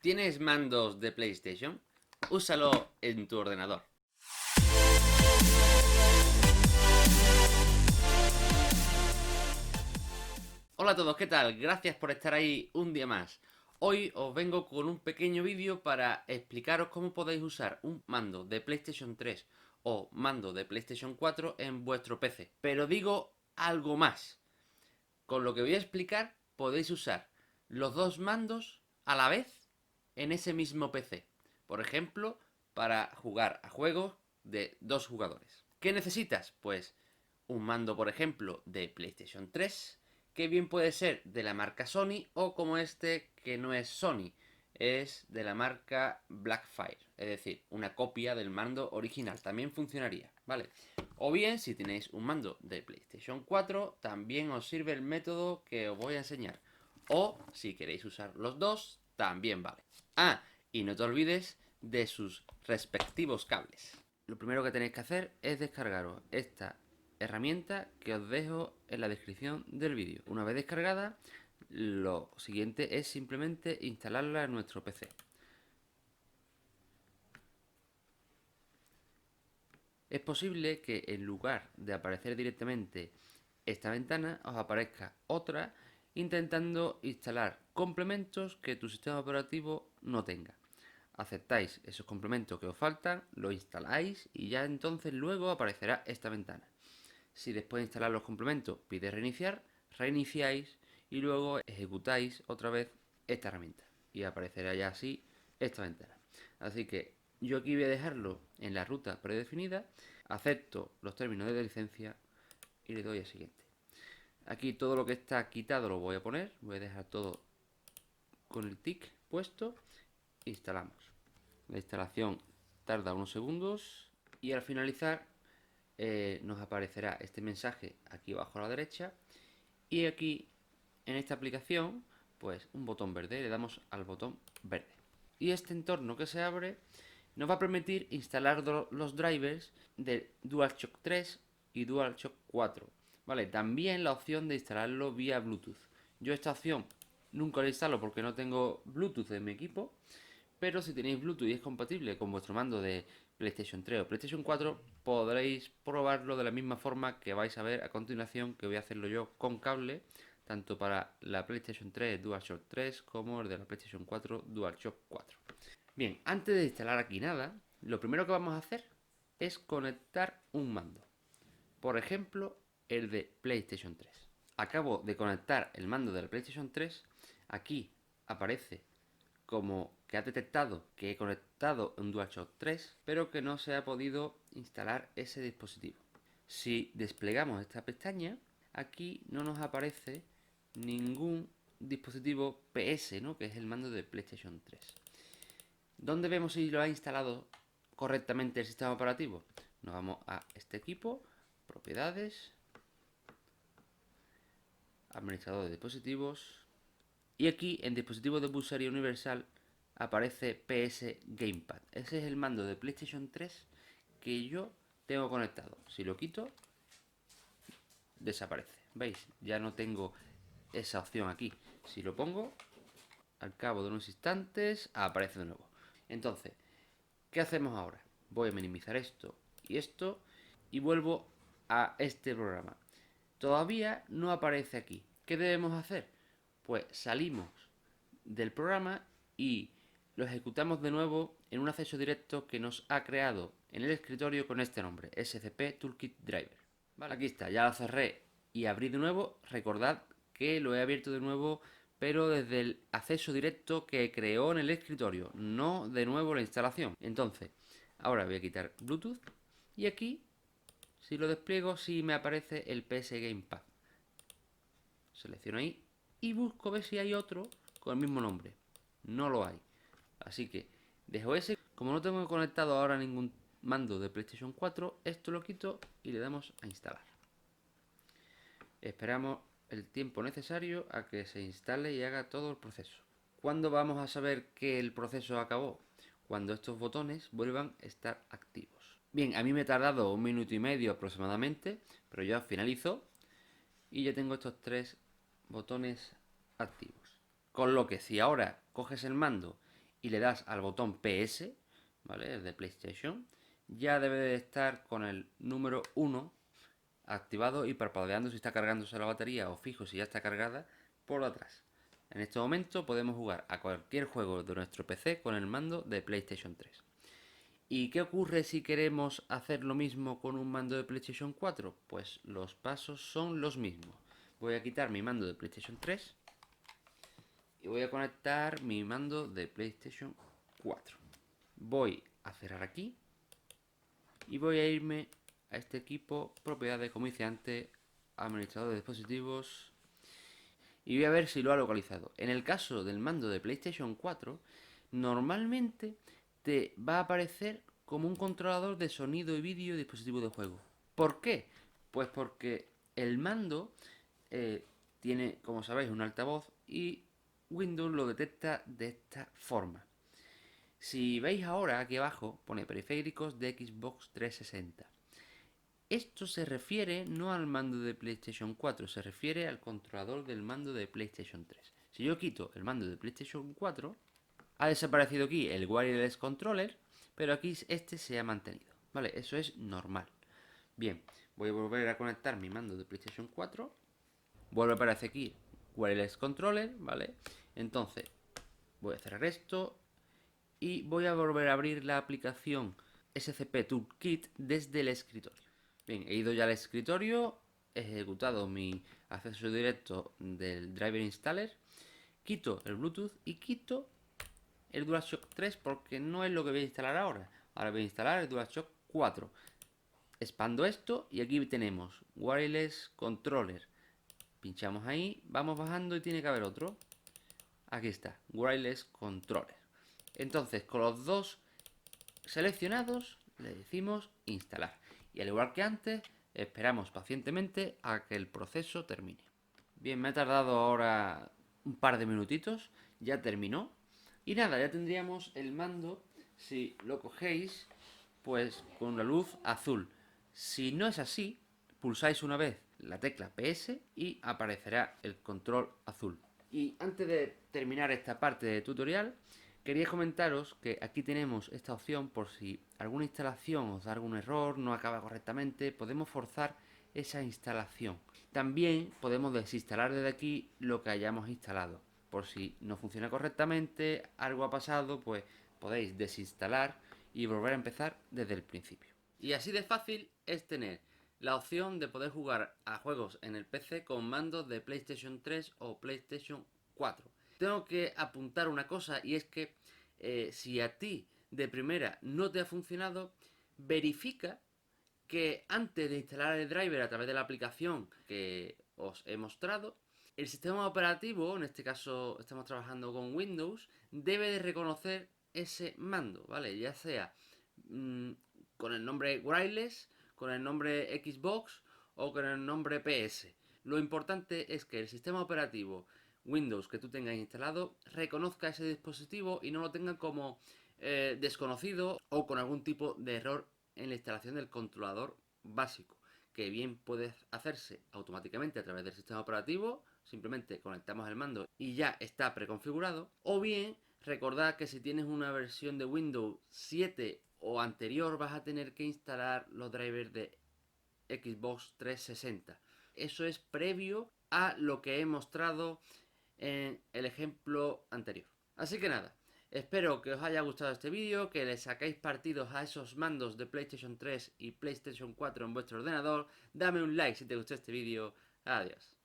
¿Tienes mandos de PlayStation? Úsalo en tu ordenador. Hola a todos, ¿qué tal? Gracias por estar ahí un día más. Hoy os vengo con un pequeño vídeo para explicaros cómo podéis usar un mando de PlayStation 3 o mando de PlayStation 4 en vuestro PC. Pero digo algo más. Con lo que voy a explicar podéis usar los dos mandos a la vez en ese mismo PC. Por ejemplo, para jugar a juegos de dos jugadores. ¿Qué necesitas? Pues un mando, por ejemplo, de PlayStation 3, que bien puede ser de la marca Sony o como este que no es Sony, es de la marca Blackfire, es decir, una copia del mando original, también funcionaría, ¿vale? O bien, si tenéis un mando de PlayStation 4, también os sirve el método que os voy a enseñar. O, si queréis usar los dos, también vale. Ah, y no te olvides de sus respectivos cables. Lo primero que tenéis que hacer es descargaros esta herramienta que os dejo en la descripción del vídeo. Una vez descargada, lo siguiente es simplemente instalarla en nuestro PC. Es posible que en lugar de aparecer directamente esta ventana, os aparezca otra intentando instalar complementos que tu sistema operativo no tenga. Aceptáis esos complementos que os faltan, lo instaláis y ya entonces luego aparecerá esta ventana. Si después de instalar los complementos pide reiniciar, reiniciáis y luego ejecutáis otra vez esta herramienta y aparecerá ya así esta ventana. Así que yo aquí voy a dejarlo en la ruta predefinida, acepto los términos de licencia y le doy a siguiente. Aquí todo lo que está quitado lo voy a poner, voy a dejar todo con el tick puesto, instalamos. La instalación tarda unos segundos y al finalizar nos aparecerá este mensaje aquí abajo a la derecha y aquí en esta aplicación pues un botón verde, le damos al botón verde y este entorno que se abre nos va a permitir instalar los drivers de DualShock 3 y DualShock 4. Vale, también la opción de instalarlo vía Bluetooth. Yo esta opción nunca la instalo porque no tengo Bluetooth en mi equipo, pero si tenéis Bluetooth y es compatible con vuestro mando de PlayStation 3 o PlayStation 4, podréis probarlo de la misma forma que vais a ver a continuación, que voy a hacerlo yo con cable, tanto para la PlayStation 3 DualShock 3 como el de la PlayStation 4 DualShock 4. Bien, antes de instalar aquí nada, lo primero que vamos a hacer es conectar un mando. Por ejemplo, el de PlayStation 3. Acabo de conectar el mando de la PlayStation 3. Aquí aparece como que ha detectado que he conectado un DualShock 3, pero que no se ha podido instalar ese dispositivo. Si desplegamos esta pestaña, aquí no nos aparece ningún dispositivo PS, ¿no? Que es el mando de PlayStation 3. ¿Dónde vemos si lo ha instalado correctamente el sistema operativo? Nos vamos a este equipo, propiedades, administrador de dispositivos, y aquí en dispositivos de usuario universal aparece PS Gamepad. Ese es el mando de PlayStation 3 que yo tengo conectado. Si lo quito, desaparece. ¿Veis? Ya no tengo esa opción aquí. Si lo pongo, al cabo de unos instantes aparece de nuevo. Entonces, ¿qué hacemos ahora? Voy a minimizar esto y vuelvo a este programa. Todavía no aparece aquí. ¿Qué debemos hacer? Pues salimos del programa y lo ejecutamos de nuevo en un acceso directo que nos ha creado en el escritorio con este nombre, SCP Toolkit Driver. Vale, aquí está, ya lo cerré y abrí de nuevo. Recordad que lo he abierto de nuevo, pero desde el acceso directo que creó en el escritorio, no de nuevo la instalación. Entonces, ahora voy a quitar Bluetooth y aquí, si lo despliego, sí me aparece el PS Gamepad. Selecciono ahí y busco ver si hay otro con el mismo nombre. No lo hay. Así que dejo ese. Como no tengo conectado ahora ningún mando de PlayStation 4, esto lo quito y le damos a instalar. Esperamos el tiempo necesario a que se instale y haga todo el proceso. ¿Cuándo vamos a saber que el proceso acabó? Cuando estos botones vuelvan a estar activos. Bien, a mí me ha tardado 1 minuto y medio aproximadamente, pero ya finalizo y ya tengo estos 3 botones activos. Con lo que si ahora coges el mando y le das al botón PS, ¿vale? El de PlayStation, ya debe de estar con el número 1 activado y parpadeando si está cargándose la batería o fijo si ya está cargada por atrás. En este momento podemos jugar a cualquier juego de nuestro PC con el mando de PlayStation 3. ¿Y qué ocurre si queremos hacer lo mismo con un mando de PlayStation 4? Pues los pasos son los mismos. Voy a quitar mi mando de PlayStation 3 y voy a conectar mi mando de PlayStation 4. Voy a cerrar aquí y voy a irme a este equipo, propiedades, como hice antes, administrador de dispositivos, y voy a ver si lo ha localizado. En el caso del mando de PlayStation 4, normalmente te va a aparecer como un controlador de sonido y vídeo y dispositivo de juego. ¿Por qué? Pues porque el mando tiene, como sabéis, un altavoz y Windows lo detecta de esta forma. Si veis ahora aquí abajo pone periféricos de Xbox 360. Esto se refiere no al mando de PlayStation 4, se refiere al controlador del mando de PlayStation 3. Si yo quito el mando de PlayStation 4, ha desaparecido aquí el wireless controller, pero aquí este se ha mantenido. Vale, eso es normal. Bien, voy a volver a conectar mi mando de PlayStation 4. Vuelve a aparecer aquí wireless controller, ¿vale? Entonces, voy a cerrar esto y voy a volver a abrir la aplicación SCP Toolkit desde el escritorio. Bien, he ido ya al escritorio, he ejecutado mi acceso directo del driver installer, quito el Bluetooth y quito el DualShock 3 porque no es lo que voy a instalar ahora. Ahora voy a instalar el DualShock 4. Expando esto y aquí tenemos Wireless Controller. Pinchamos ahí, vamos bajando y tiene que haber otro. Aquí está, Wireless Controller. Entonces, con los dos seleccionados, le decimos instalar. Y al igual que antes, esperamos pacientemente a que el proceso termine. Bien, me ha tardado ahora un par de minutitos, ya terminó. Y nada, ya tendríamos el mando, si lo cogéis, pues con la luz azul. Si no es así, pulsáis una vez la tecla PS y aparecerá el control azul. Y antes de terminar esta parte de tutorial, quería comentaros que aquí tenemos esta opción por si alguna instalación os da algún error, no acaba correctamente, podemos forzar esa instalación. También podemos desinstalar desde aquí lo que hayamos instalado. Por si no funciona correctamente, algo ha pasado, pues podéis desinstalar y volver a empezar desde el principio. Y así de fácil es tener la opción de poder jugar a juegos en el PC con mandos de PlayStation 3 o PlayStation 4. Tengo que apuntar una cosa y es que si a ti de primera no te ha funcionado, verifica que antes de instalar el driver a través de la aplicación que os he mostrado, el sistema operativo, en este caso estamos trabajando con Windows, debe de reconocer ese mando, ¿vale? Ya sea con el nombre wireless, con el nombre Xbox o con el nombre PS. Lo importante es que el sistema operativo Windows que tú tengas instalado reconozca ese dispositivo y no lo tenga como desconocido o con algún tipo de error en la instalación del controlador básico, que bien puede hacerse automáticamente a través del sistema operativo, simplemente conectamos el mando y ya está preconfigurado, o bien recordad que si tienes una versión de Windows 7 o anterior vas a tener que instalar los drivers de Xbox 360. Eso es previo a lo que he mostrado en el ejemplo anterior. Así que nada, espero que os haya gustado este vídeo, que le saquéis partidos a esos mandos de PlayStation 3 y PlayStation 4 en vuestro ordenador. Dame un like si te gustó este vídeo. Adiós.